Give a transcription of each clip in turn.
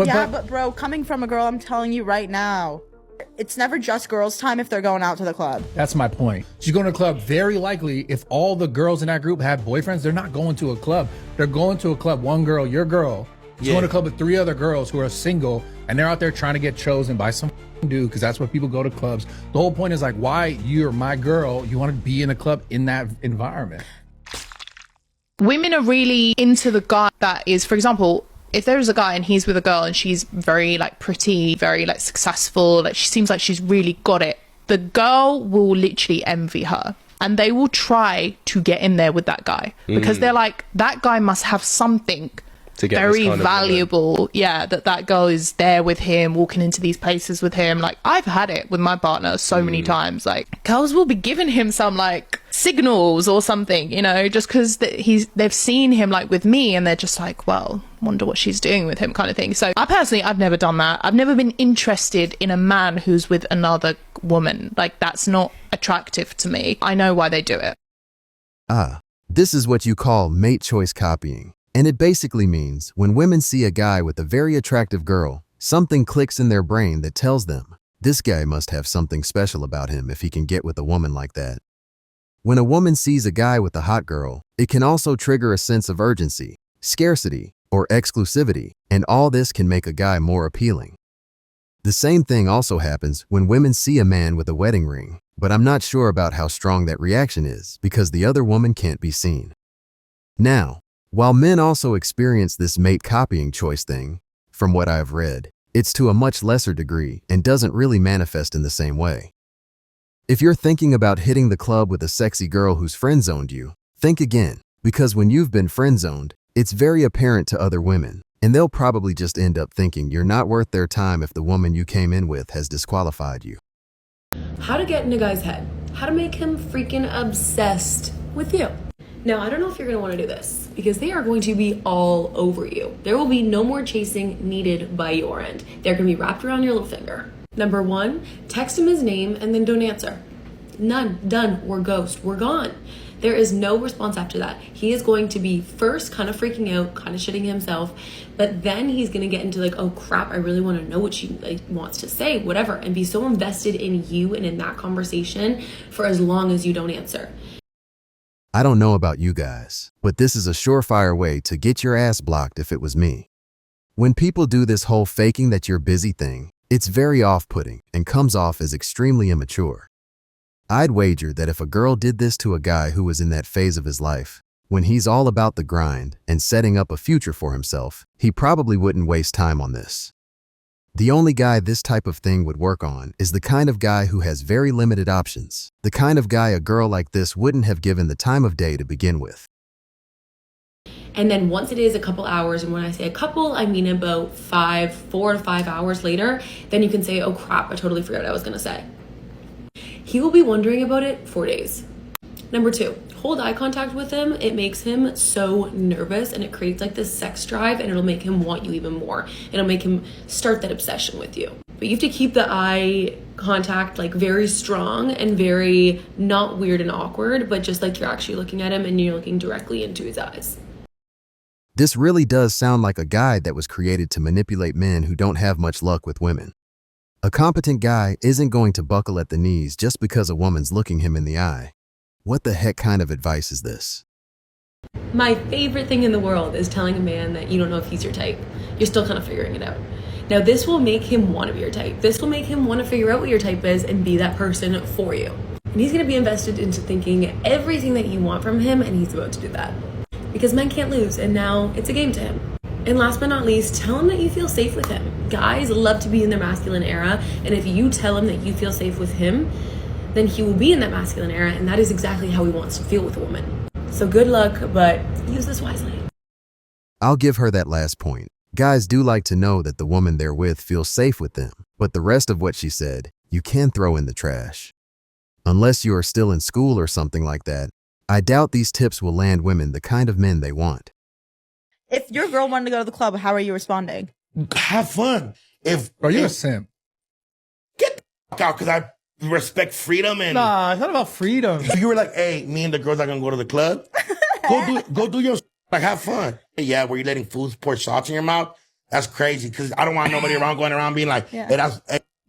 But bro, coming from a girl, I'm telling you right now, it's never just girls' time if they're going out to the club. That's my point. She's going to a club. Very likely, if all the girls in that group had boyfriends, they're not going to a club. They're going to a club. One girl, your girl, is going to a club with 3 other girls who are single, and they're out there trying to get chosen by some dude, because that's what people go to clubs. The whole point is like, why you're my girl, you want to be in a club in that environment. Women are really into the guy that is, for example, if there's a guy and he's with a girl and she's very like pretty, very like successful, like she seems like she's really got it, the girl will literally envy her and they will try to get in there with that guy because they're like, that guy must have something to get very valuable, that girl is there with him, walking into these places with him. Like, I've had it with my partner so many times. Like, girls will be giving him some like signals or something, you know, just because they've seen him like with me and they're just like, well, wonder what she's doing with him, kind of thing. So I've never done that. I've never been interested in a man who's with another woman. Like, that's not attractive to me. I know why they do it. This is what you call mate choice copying. And it basically means when women see a guy with a very attractive girl, something clicks in their brain that tells them, this guy must have something special about him if he can get with a woman like that. When a woman sees a guy with a hot girl, it can also trigger a sense of urgency, scarcity, or exclusivity, and all this can make a guy more appealing. The same thing also happens when women see a man with a wedding ring, but I'm not sure about how strong that reaction is because the other woman can't be seen. Now, while men also experience this mate copying choice thing, from what I have read, it's to a much lesser degree and doesn't really manifest in the same way. If you're thinking about hitting the club with a sexy girl who's friend-zoned you, think again, because when you've been friend-zoned, it's very apparent to other women, and they'll probably just end up thinking you're not worth their time if the woman you came in with has disqualified you. How to get in a guy's head. How to make him freaking obsessed with you. Now, I don't know if you're going to want to do this because they are going to be all over you. There will be no more chasing needed by your end. They're going to be wrapped around your little finger. Number 1, text him his name and then don't answer. None. Done. We're ghost. We're gone. There is no response after that. He is going to be first kind of freaking out, kind of shitting himself, but then he's going to get into like, oh crap, I really want to know what she wants to say, whatever, and be so invested in you and in that conversation for as long as you don't answer. I don't know about you guys, but this is a surefire way to get your ass blocked if it was me. When people do this whole faking that you're busy thing, it's very off-putting and comes off as extremely immature. I'd wager that if a girl did this to a guy who was in that phase of his life, when he's all about the grind and setting up a future for himself, he probably wouldn't waste time on this. The only guy this type of thing would work on is the kind of guy who has very limited options, the kind of guy a girl like this wouldn't have given the time of day to begin with. And then once it is a couple hours, and when I say a couple, I mean about 4 to 5 hours later, then you can say, oh crap, I totally forgot what I was going to say. He will be wondering about it for days. Number 2, hold eye contact with him. It makes him so nervous and it creates like this sex drive and it'll make him want you even more. It'll make him start that obsession with you. But you have to keep the eye contact like very strong and very not weird and awkward, but just like you're actually looking at him and you're looking directly into his eyes. This really does sound like a guide that was created to manipulate men who don't have much luck with women. A competent guy isn't going to buckle at the knees just because a woman's looking him in the eye. What the heck kind of advice is this? My favorite thing in the world is telling a man that you don't know if he's your type. You're still kind of figuring it out. Now, this will make him want to be your type. This will make him want to figure out what your type is and be that person for you. And he's going to be invested into thinking everything that you want from him, and he's about to do that. Because men can't lose, and now it's a game to him. And last but not least, tell him that you feel safe with him. Guys love to be in their masculine era, and if you tell him that you feel safe with him, then he will be in that masculine era, and that is exactly how he wants to feel with a woman. So good luck, but use this wisely. I'll give her that last point. Guys do like to know that the woman they're with feels safe with them, but the rest of what she said, you can throw in the trash. Unless you are still in school or something like that, I doubt these tips will land women the kind of men they want. If your girl wanted to go to the club, how are you responding? Have fun. Bro, you're a simp. Get the fuck out, because I respect freedom and... Nah, it's not about freedom. If you were like, hey, me and the girls are going to go to the club, go do your... Like, have fun. Hey, yeah, were you letting fools pour shots in your mouth? That's crazy because I don't want nobody around going around being like, Yeah. hey, that's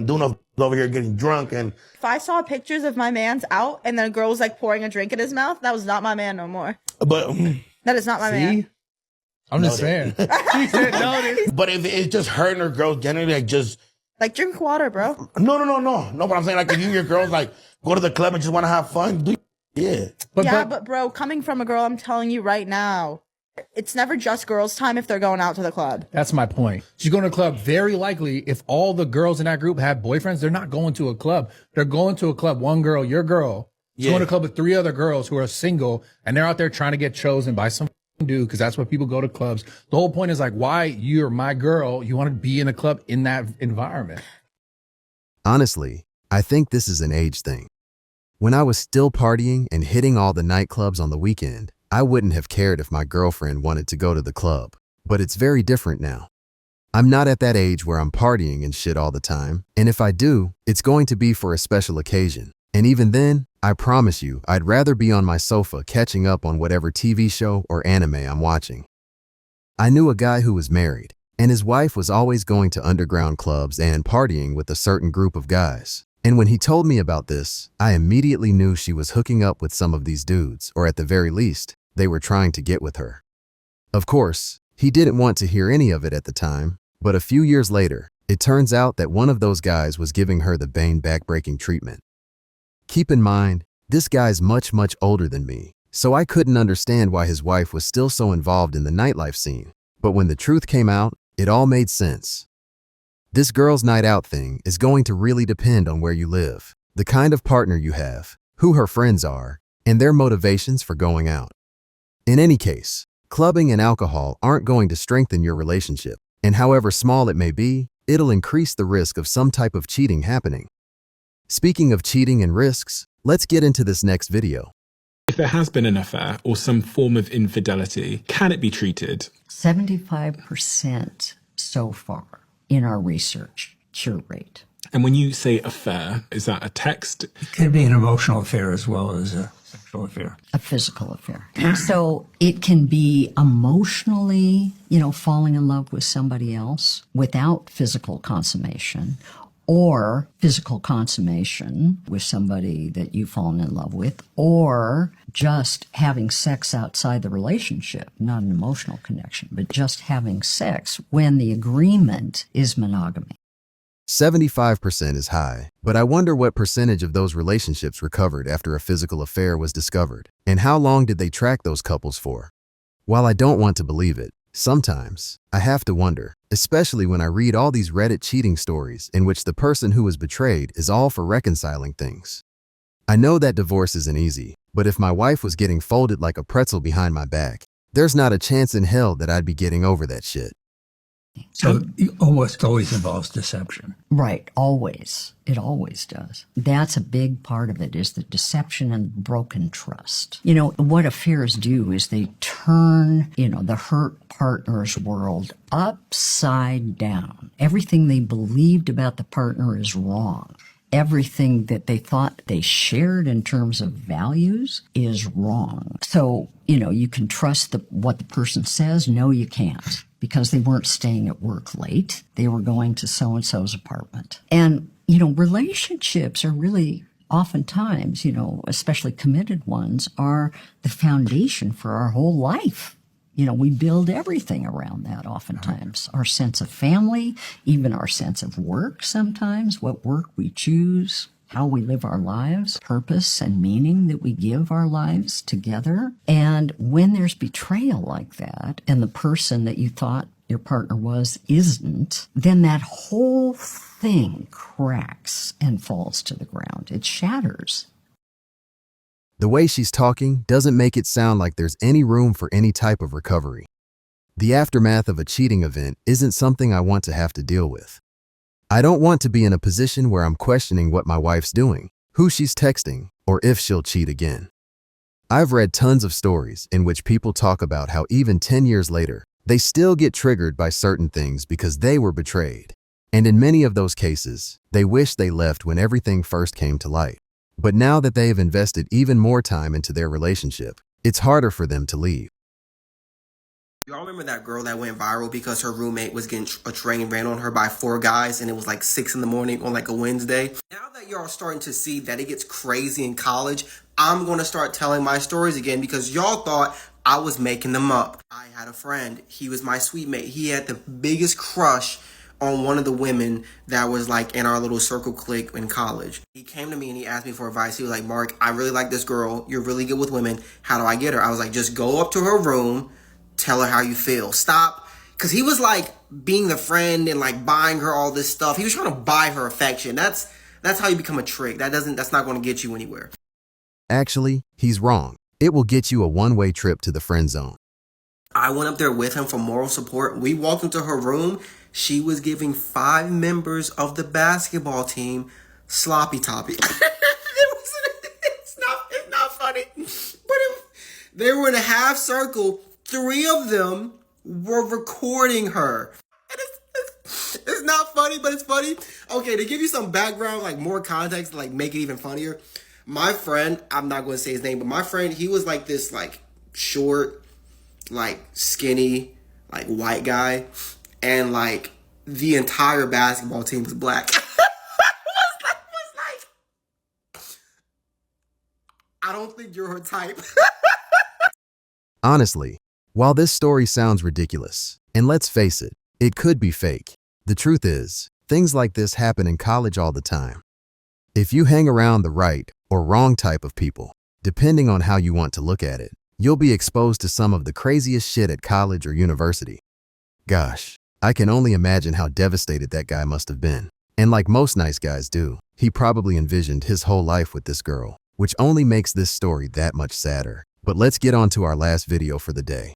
Duna over here getting drunk. And If I saw pictures of my man's out and then a girl was like pouring a drink in his mouth, that was not my man no more. but That is not my man. See? I'm just saying. She said notice. but if it's just her and her girls generally like just Like, drink water, bro. no. But I'm saying like if you and your girls like go to the club and just want to have fun, yeah. But bro, coming from a girl, I'm telling you right now, it's never just girls' time if they're going out to the club. That's my point. She's going to a club. Very likely, if all the girls in that group have boyfriends, they're not going to a club. They're going to a club. One girl, your girl, she's going to a club with 3 other girls who are single, and they're out there trying to get chosen by some dude because that's what people go to clubs. The whole point is like, why you're my girl? You want to be in a club in that environment. Honestly, I think this is an age thing. When I was still partying and hitting all the nightclubs on the weekend, I wouldn't have cared if my girlfriend wanted to go to the club, but it's very different now. I'm not at that age where I'm partying and shit all the time, and if I do, it's going to be for a special occasion. And even then, I promise you, I'd rather be on my sofa catching up on whatever TV show or anime I'm watching. I knew a guy who was married, and his wife was always going to underground clubs and partying with a certain group of guys. And when he told me about this, I immediately knew she was hooking up with some of these dudes, or at the very least, they were trying to get with her. Of course, he didn't want to hear any of it at the time, but a few years later, it turns out that one of those guys was giving her the Bane backbreaking treatment. Keep in mind, this guy's much older than me, so I couldn't understand why his wife was still so involved in the nightlife scene. But when the truth came out, it all made sense. This girls' night out thing is going to really depend on where you live, the kind of partner you have, who her friends are, and their motivations for going out. In any case, clubbing and alcohol aren't going to strengthen your relationship, and however small it may be, it'll increase the risk of some type of cheating happening. Speaking of cheating and risks, let's get into this next video. If there has been an affair or some form of infidelity, can it be treated? 75% so far in our research cure rate. And when you say affair, is that a text? It could be an emotional affair as well as a sexual affair. A physical affair. So it can be emotionally, falling in love with somebody else without physical consummation, or physical consummation with somebody that you've fallen in love with, or just having sex outside the relationship, not an emotional connection, but just having sex when the agreement is monogamy. 75% is high, but I wonder what percentage of those relationships recovered after a physical affair was discovered, and how long did they track those couples for? While I don't want to believe it, sometimes I have to wonder, especially when I read all these Reddit cheating stories in which the person who was betrayed is all for reconciling things. I know that divorce isn't easy, but if my wife was getting folded like a pretzel behind my back, there's not a chance in hell that I'd be getting over that shit. So it almost always involves deception. Right, always. It always does. That's a big part of it, is the deception and broken trust. What affairs do is they turn, the hurt partner's world upside down. Everything they believed about the partner is wrong. Everything that they thought they shared in terms of values is wrong. So, you can trust what the person says. No, you can't, because they weren't staying at work late. They were going to so-and-so's apartment. And, relationships are really oftentimes, especially committed ones, are the foundation for our whole life. We build everything around that oftentimes. Our sense of family, even our sense of work sometimes, what work we choose, how we live our lives, purpose and meaning that we give our lives together. And when there's betrayal like that, and the person that you thought your partner isn't, then that whole thing cracks and falls to the ground. It shatters. The way she's talking doesn't make it sound like there's any room for any type of recovery. The aftermath of a cheating event isn't something I want to have to deal with. I don't want to be in a position where I'm questioning what my wife's doing, who she's texting, or if she'll cheat again. I've read tons of stories in which people talk about how even 10 years later, they still get triggered by certain things because they were betrayed. And in many of those cases, they wish they left when everything first came to light. But now that they have invested even more time into their relationship, it's harder for them to leave. Y'all remember that girl that went viral because her roommate was getting a train ran on her by 4 guys and it was like 6 in the morning on like a Wednesday? Now that y'all starting to see that it gets crazy in college, I'm going to start telling my stories again because y'all thought I was making them up. I had a friend. He was my suite mate. He had the biggest crush on one of the women that was like in our little circle clique in college. He came to me and he asked me for advice. He was like, Mark, I really like this girl. You're really good with women. How do I get her? I was like, just go up to her room. Tell her how you feel. Stop. Because he was like being the friend and like buying her all this stuff. He was trying to buy her affection. That's how you become a trick. That's not going to get you anywhere. Actually, he's wrong. It will get you a one-way trip to the friend zone. I went up there with him for moral support. We walked into her room. She was giving 5 members of the basketball team sloppy toppy. It's not funny. But they were in a half circle. 3 of them were recording her. And it's not funny, but it's funny. Okay, to give you some background, like more context, like make it even funnier. My friend, I'm not going to say his name, but my friend, he was like this like short, like skinny, like white guy. And like the entire basketball team was black. was like, I don't think you're her type. Honestly, while this story sounds ridiculous, and let's face it, it could be fake, the truth is, things like this happen in college all the time. If you hang around the right or wrong type of people, depending on how you want to look at it, you'll be exposed to some of the craziest shit at college or university. Gosh, I can only imagine how devastated that guy must have been. And like most nice guys do, he probably envisioned his whole life with this girl, which only makes this story that much sadder. But let's get on to our last video for the day.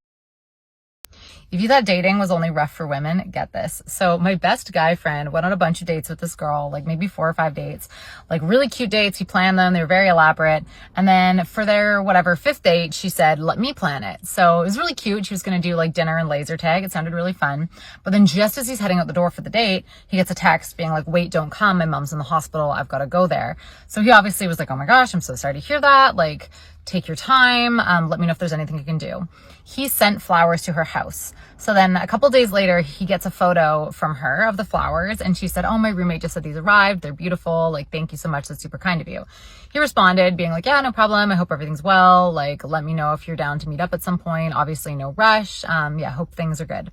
If you thought dating was only rough for women, get this. So my best guy friend went on a bunch of dates with this girl, like maybe 4 or 5 dates, like really cute dates. He planned them. They were very elaborate. And then for their 5th date, she said, let me plan it. So it was really cute. She was going to do like dinner and laser tag. It sounded really fun. But then just as he's heading out the door for the date, he gets a text being like, wait, don't come. My mom's in the hospital. I've got to go there. So he obviously was like, oh my gosh, I'm so sorry to hear that. Like, take your time. Let me know if there's anything you can do. He sent flowers to her house. So then a couple days later, he gets a photo from her of the flowers. And she said, oh, my roommate just said these arrived. They're beautiful. Like, thank you so much. That's super kind of you. He responded being like, yeah, no problem. I hope everything's well. Like, let me know if you're down to meet up at some point. Obviously no rush. Yeah, hope things are good.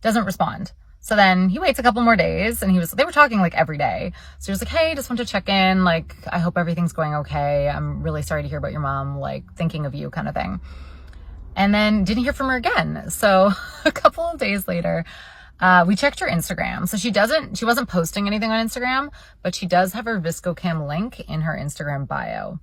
Doesn't respond. So then he waits a couple more days and they were talking like every day. So he was like, hey, just want to check in. Like, I hope everything's going okay. I'm really sorry to hear about your mom, like thinking of you kind of thing. And then didn't hear from her again. So a couple of days later, we checked her Instagram. So she wasn't posting anything on Instagram, but she does have her ViscoCam link in her Instagram bio.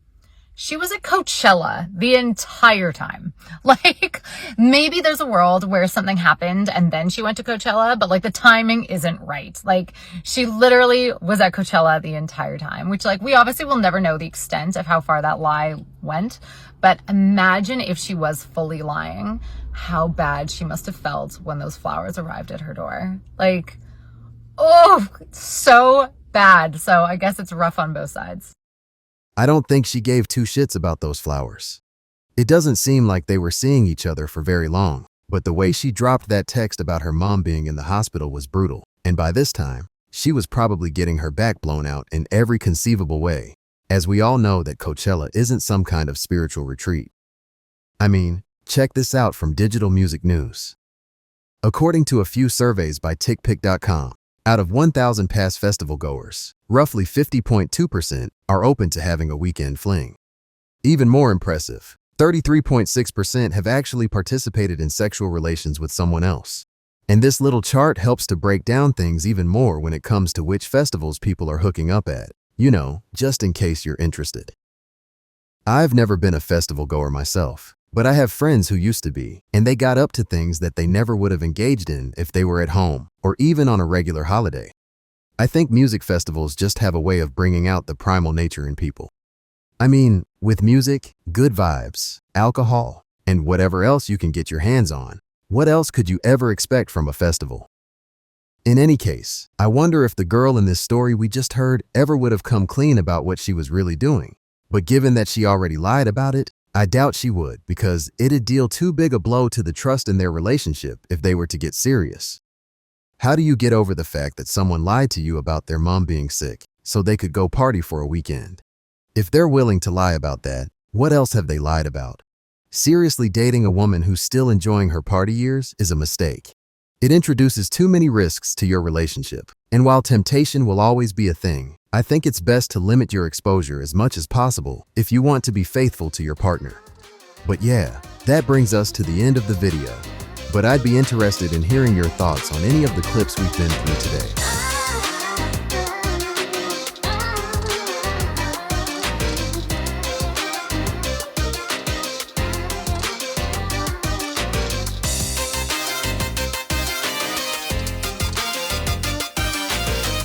She was at Coachella the entire time. Like, maybe there's a world where something happened and then she went to Coachella, but like the timing isn't right. Like, she literally was at Coachella the entire time, which like we obviously will never know the extent of how far that lie went. But imagine if she was fully lying, how bad she must have felt when those flowers arrived at her door. Like, oh, so bad. So I guess it's rough on both sides. I don't think she gave 2 shits about those flowers. It doesn't seem like they were seeing each other for very long, but the way she dropped that text about her mom being in the hospital was brutal, and by this time, she was probably getting her back blown out in every conceivable way, as we all know that Coachella isn't some kind of spiritual retreat. I mean, check this out from Digital Music News. According to a few surveys by TickPick.com, out of 1,000 past festival goers, roughly 50.2% are open to having a weekend fling. Even more impressive, 33.6% have actually participated in sexual relations with someone else. And this little chart helps to break down things even more when it comes to which festivals people are hooking up at, you know, just in case you're interested. I've never been a festival goer myself, but I have friends who used to be, and they got up to things that they never would have engaged in if they were at home or even on a regular holiday. I think music festivals just have a way of bringing out the primal nature in people. I mean, with music, good vibes, alcohol, and whatever else you can get your hands on, what else could you ever expect from a festival? In any case, I wonder if the girl in this story we just heard ever would have come clean about what she was really doing. But given that she already lied about it, I doubt she would, because it'd deal too big a blow to the trust in their relationship if they were to get serious. How do you get over the fact that someone lied to you about their mom being sick so they could go party for a weekend? If they're willing to lie about that, what else have they lied about? Seriously dating a woman who's still enjoying her party years is a mistake. It introduces too many risks to your relationship. And while temptation will always be a thing, I think it's best to limit your exposure as much as possible if you want to be faithful to your partner. But yeah, that brings us to the end of the video. But I'd be interested in hearing your thoughts on any of the clips we've been through today.